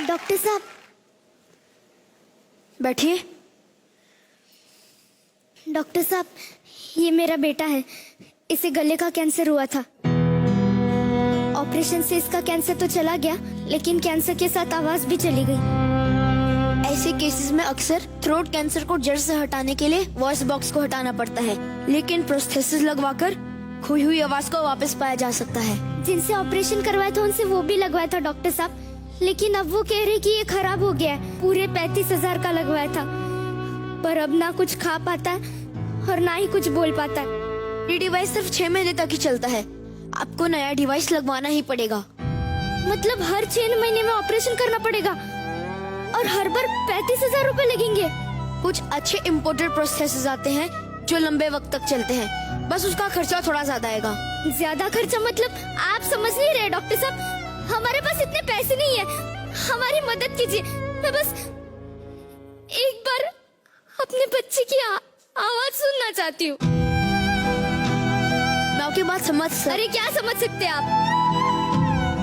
Doctor साहब बैठिए। Doctor साहब, ये मेरा बेटा है। इसे गले का कैंसर हुआ था। ऑपरेशन से इसका कैंसर तो चला गया, लेकिन कैंसर के साथ आवाज भी चली गई। ऐसे केसेस में अक्सर थ्रोट कैंसर को जड़ से हटाने के लिए वॉइस बॉक्स को हटाना पड़ता है, लेकिन प्रोस्थेसिस लगवाकर खोई हुई आवाज को वापस पाया जा सकता है। जिनसे ऑपरेशन करवाया था उनसे वो भी लगवाया था डॉक्टर साहब, लेकिन अब वो कह रहे कि ये खराब हो गया है। पूरे 35,000 का लगवाया था, पर अब ना कुछ खा पाता है और ना ही कुछ बोल पाता है। ये डिवाइस सिर्फ 6 महीने तक ही चलता है। आपको नया डिवाइस लगवाना ही पड़ेगा। मतलब हर 6 महीने में ऑपरेशन करना पड़ेगा और हर बार 35,000 रुपए लगेंगे। कुछ अच्छे इम्पोर्टेड प्रोसेसेस आते हैं जो लंबे वक्त तक चलते हैं, बस उसका खर्चा थोड़ा ज्यादा आएगा। ज्यादा खर्चा मतलब आप समझ नहीं रहे डॉक्टर साहब, हमारे पास इतने पैसे नहीं है। हमारी मदद कीजिए। मैं बस एक बार अपने बच्चे की आवाज सुनना चाहती हूँ। मैं आपकी बात समझ अरे क्या समझ सकते आप?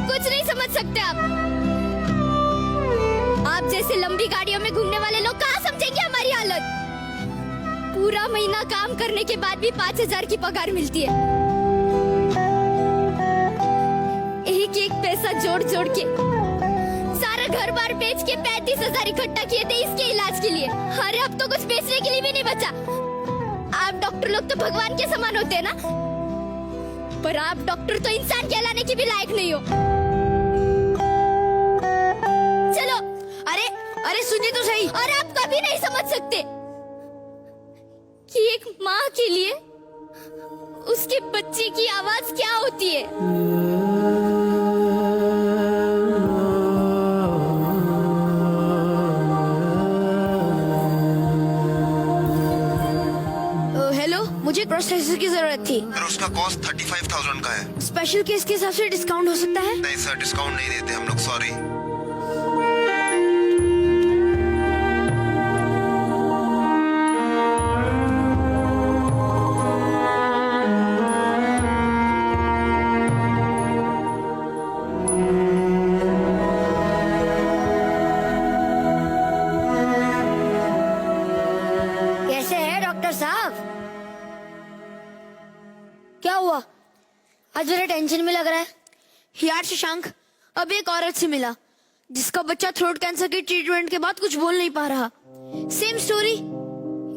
कुछ नहीं समझ सकते आप। आप जैसे लंबी गाड़ियों में घूमने वाले लोग कहाँ समझेंगे हमारी हालत। पूरा महीना काम करने के बाद भी 5,000 की पगार मिलती है। एक एक पैसा जोड़ जोड़ के सारा घर बार बेच के 35,000 इकट्ठा किए थे इसके इलाज के लिए। अरे अब तो कुछ बेचने के लिए भी नहीं बचा। आप डॉक्टर लोग तो भगवान के समान होते हैं ना, पर आप डॉक्टर तो इंसान कहलाने की भी लायक नहीं हो। चलो। अरे अरे सुनिए तो सही। और आप कभी नहीं समझ सकते कि एक माँ के लिए उसके बच्चे की आवाज क्या होती है। हेलो, मुझे प्रोसेसर की जरूरत थी। सर उसका कॉस्ट 35,000 का है। स्पेशल केस के हिसाब से डिस्काउंट हो सकता है? नहीं सर, डिस्काउंट नहीं देते हम लोग, सॉरी। कैसे है डॉक्टर साहब? क्या हुआ? आज मेरा टेंशन में लग रहा है। यार शशांक, अब एक औरत से मिला जिसका बच्चा थ्रोट कैंसर के ट्रीटमेंट के बाद कुछ बोल नहीं पा रहा। Same story.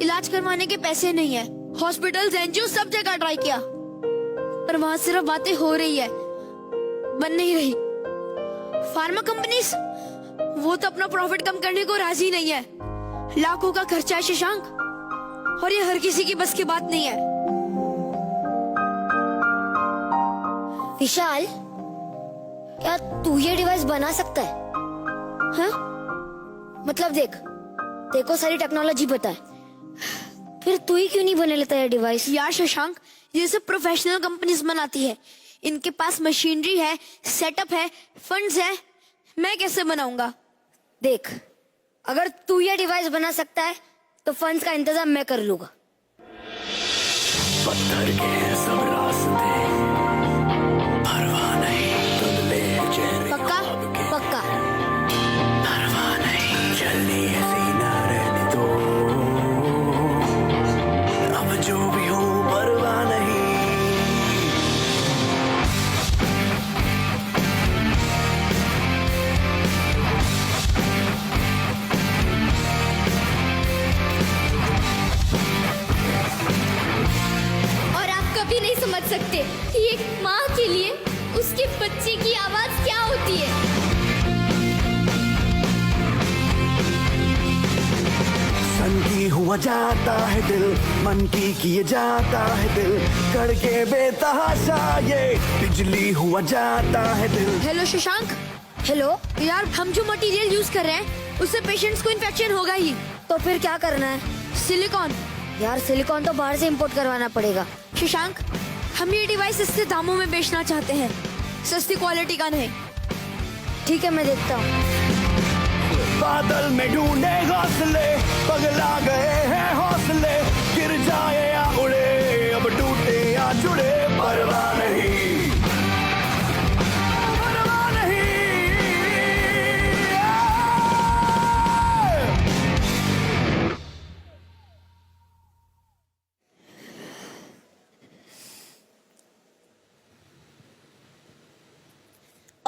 इलाज करवाने के पैसे नहीं है। हॉस्पिटल्स, एनजीओ सब जगह ट्राई किया, पर वहां सिर्फ बातें हो रही है, बन नहीं रही। फार्मा कंपनीज वो तो अपना प्रॉफिट कम करने को राजी नहीं है। लाखों का खर्चा है शशांक, और ये हर किसी की बस की बात नहीं है। विशाल, क्या तू ये डिवाइस बना सकता है? हाँ? मतलब देखो सारी टेक्नोलॉजी पता है, फिर तू ही क्यों नहीं बना लेता ये डिवाइस? यार शशांक, ये सब प्रोफेशनल कंपनीज बनाती है। इनके पास मशीनरी है, सेटअप है, फंड्स है। मैं कैसे बनाऊंगा? देख, अगर तू ये डिवाइस बना सकता है तो फंड्स का इंतजाम मैं कर लूंगा। पत्थर के हैं सब रास्ते, परवाह नहीं धुंधले चेहरे पक्का? ख्वाब के, पक्का। परवाह नहीं चलनी है सीना रहने दो। अब जो भी हो परवाह नहीं। और आप कभी नहीं समझ सकते कि एक माँ के लिए उसके बच्चे की आवाज क्या होती है। सन की हुआ जाता है दिल, मन की किए जाता है दिल, करके बेतहाशा ये बिजली हुआ जाता है दिल। हेलो शशांक। हेलो। यार, हम जो मटेरियल यूज कर रहे हैं उससे पेशेंट्स को इन्फेक्शन होगा ही। तो फिर क्या करना है? सिलिकॉन। यार सिलिकॉन तो बाहर से इंपोर्ट करवाना पड़ेगा। शशांक, हम ये डिवाइस सस्ते दामों में बेचना चाहते हैं, सस्ती क्वालिटी का नहीं। ठीक है, मैं देखता हूँ। बादल में ढूंढे घोंसले, पगला गए हैं हौसले, गिर जाए या उड़े, अब टूटे या जुड़े, परवाह नहीं, परवाह नहीं।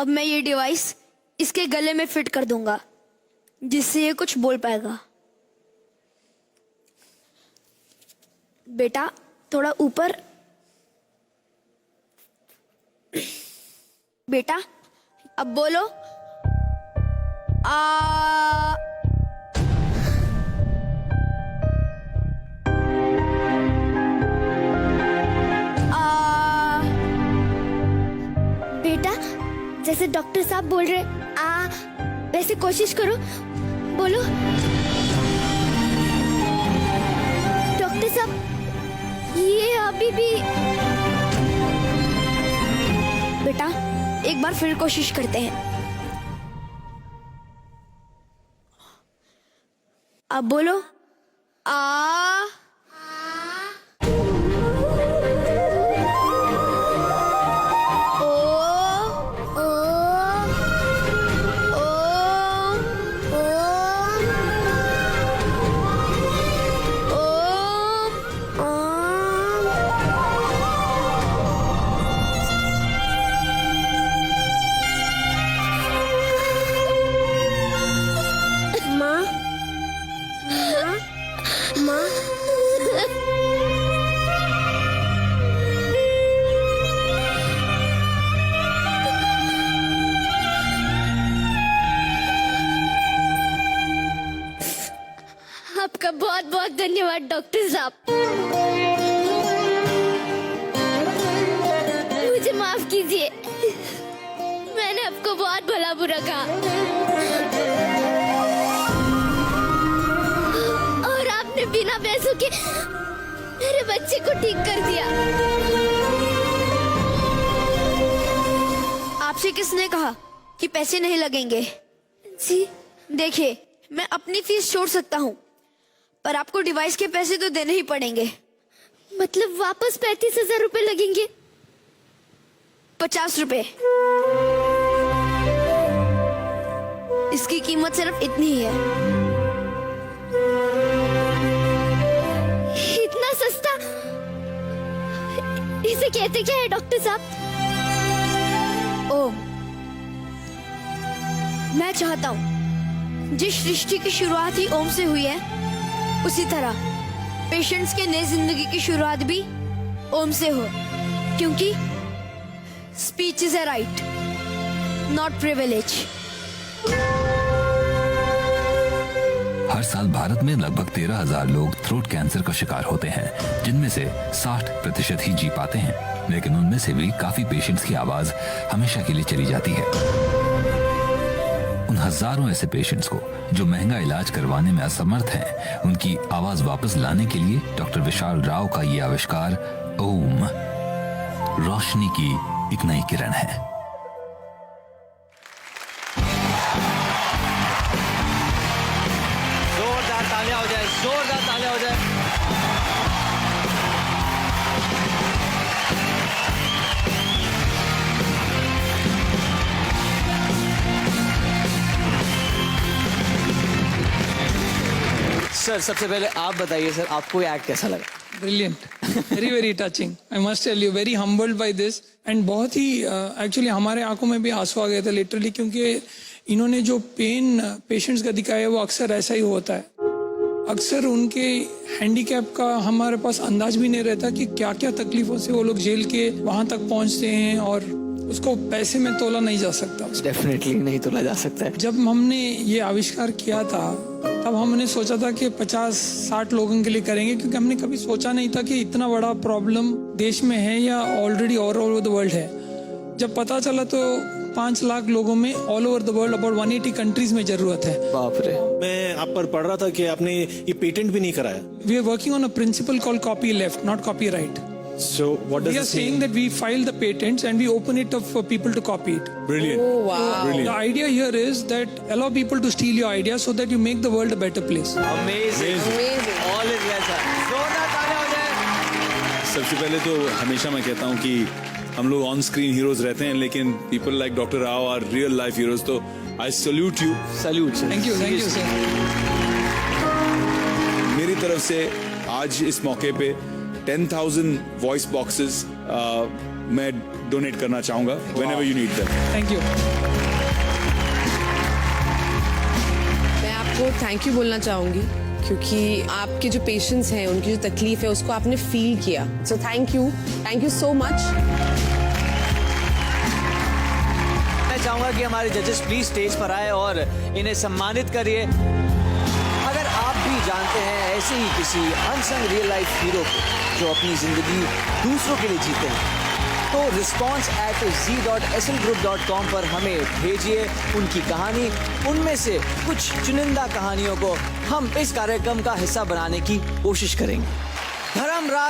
अब मैं ये डिवाइस इसके गले में फिट कर दूंगा, जिससे ये कुछ बोल पाएगा। बेटा थोड़ा ऊपर। बेटा अब बोलो। आ बेटा जैसे डॉक्टर साहब बोल रहे वैसे कोशिश करो, बोलो। डॉक्टर साहब ये अभी भी। बेटा एक बार फिर कोशिश करते हैं। अब बोलो। आ आपका बहुत बहुत धन्यवाद डॉक्टर साहब। मुझे माफ कीजिए, मैंने आपको बहुत भला बुरा कहा और आपने बिना पैसों के मेरे बच्चे को ठीक कर दिया। आपसे किसने कहा कि पैसे नहीं लगेंगे? जी देखिए, मैं अपनी फीस छोड़ सकता हूँ, पर आपको डिवाइस के पैसे तो देने ही पड़ेंगे। मतलब वापस 35,000 रुपए लगेंगे? 50 रुपए। इसकी कीमत सिर्फ इतनी ही है। इतना सस्ता? इसे कहते क्या है डॉक्टर साहब? ओ, मैं चाहता हूँ जिस सृष्टि की शुरुआत ही ओम से हुई है, उसी तरह पेशेंट्स के नई जिंदगी की शुरुआत भी ओम से हो, क्योंकि speech is a right, not privilege. हर साल भारत में लगभग 13,000 लोग थ्रोट कैंसर का शिकार होते हैं, जिनमें से 60% ही जी पाते हैं, लेकिन उनमें से भी काफी पेशेंट्स की आवाज हमेशा के लिए चली जाती है। उन हजारों ऐसे पेशेंट्स को जो महंगा इलाज करवाने में असमर्थ हैं, उनकी आवाज वापस लाने के लिए डॉक्टर विशाल राव का ये आविष्कार ओम रोशनी की एक नई किरण है। जोरदार तालियां हो जाए, जोरदार तालियां हो जाए। सर सबसे पहले आप बताइए सर, आपको ये एक्ट कैसा लगा? Brilliant, very touching. I must tell you, very humbled by this. And बहुत ही एक्चुअली हमारे आंखों में भी आंसू आ गए थे लिटरली, क्योंकि इन्होंने जो पेन पेशेंट्स का दिखाया है वो अक्सर ऐसा ही होता है। अक्सर उनके हैंडीकैप का हमारे पास अंदाज भी नहीं रहता कि क्या क्या तकलीफों से वो लोग झेल के वहां तक पहुंचते हैं, और उसको पैसे में तोला नहीं जा सकता। डेफिनेटली नहीं तोला जा सकता है। जब हमने ये आविष्कार किया था तब हमने सोचा था कि 50-60 लोगों के लिए करेंगे, क्योंकि हमने कभी सोचा नहीं था कि इतना बड़ा प्रॉब्लम देश में है या already all over the world है। जब पता चला तो 5 लाख लोगों में all over the world about 180 countries में जरूरत है। बाप रे। मैं आप पर पढ़ रहा था कि आपने ये पेटेंट भी नहीं कराया। We are working on a principle called copy left, not copy right. So what does We are this saying mean? that we file the patents and we open it up for people to copy it. Brilliant. Oh wow. Brilliant. The idea here is that allow people to steal your ideas so that you make the world a better place. Amazing. All is well sir. जोरदार तालियां हो जाए। सबसे पहले तो हमेशा मैं कहता हूँ कि हम लोग ऑन स्क्रीन हीरोज रहते हैं, लेकिन people like doctor Rao are real life heroes. So I salute you. Salute sir. Thank you sir. मेरी तरफ से आज इस मौके पे 10,000 वॉइस बॉक्सेस मैं डोनेट करना चाहूंगा whenever you need them. Thank you. मैं आपको थैंक यू बोलना चाहूंगी क्योंकि आपके जो पेशेंट्स हैं उनकी जो तकलीफ है उसको आपने फील किया, so thank you so much. मैं चाहूंगा कि हमारे जजेस प्लीज स्टेज पर आए और इन्हें सम्मानित करिए। अगर आप भी जानते हैं ऐसे ही किसी अनसंग रियल लाइफ हीरो को जो अपनी जिंदगी दूसरों के लिए जीते हैं, तो response@z.slgroup.com पर हमें भेजिए उनकी कहानी। उनमें से कुछ चुनिंदा कहानियों को हम इस कार्यक्रम का हिस्सा बनाने की कोशिश करेंगे। धर्मराज